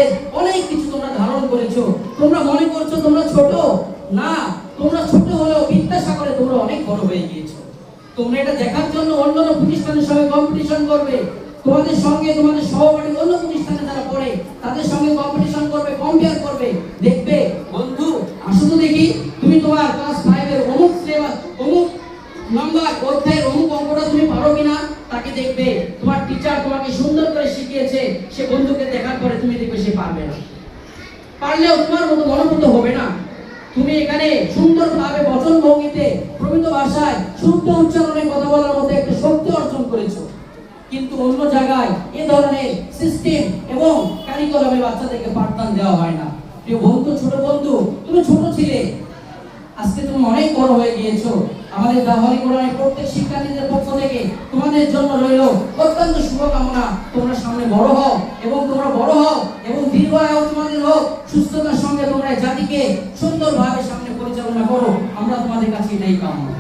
Knowledge, অনেক কিছু তোমরা ধারণ করেছো। তোমরা মনে করছো তোমরা ছোট, না, তোমরা ছোট হলেও বিদ্যাসাগরে তোমরা অনেক বড় হয়ে গিয়েছো। তোমরা এটা দেখার জন্য অন্যান্য প্রতিষ্ঠানের সঙ্গে কম্পিটিশন করবে, তোমাদের সঙ্গে তোমাদের সহপাঠী অন্য প্রতিষ্ঠানে যারা পড়ে তাদের সঙ্গে কম্পিটিশন করবে, কম্পেয়ার করবে। দেখবে বন্ধু, আসো তো দেখি তুমি তোমার ক্লাস 5 এর অমুক সিলেবাস, অমুক নাম্বার অধ্যায়ের অমুক অঙ্কটা তুমি পারো কিনা। তাকে দেখবে তোমার টিচার তোমাকে সুন্দর করে শিখিয়েছে, সে বন্ধুকে দেখার পরে তুমি দেখবে সে পারবে না, পারলেও তোমার মতো মনোনীত হবে না। তুমি এখানে সুন্দরভাবে বচন ভঙ্গিতে প্রমিত ভাষায় শুদ্ধ উচ্চারণে কথা বলার মতো একটা শক্তি অর্জন করেছো, কিন্তু অন্য জায়গায় এ ধরনের সিস্টেম এবং কারিকুলামে বাচ্চাদেরকে পাঠদান দেওয়া হয় না। প্রিয় বন্ধু, ছোট বন্ধু, তুমি ছোট ছিলে, আজকে তুমি অনেক বড় হয়ে গিয়েছো। আমাদের দাওয়ালি কোরআনের প্রত্যেক শিক্ষার্থীদের পক্ষ থেকে তোমাদের জন্য রইল অত্যন্ত শুভকামনা। তোমরা সামনে বড় হও এবং তোমরা বড় হও এবং দীর্ঘায়ু তোমাদের হোক, সুস্থতার সঙ্গে তোমরা জাতিকে সুন্দরভাবে সামনে পরিচালনা করো। আমরা তোমাদের কাছে এটাই কামনা।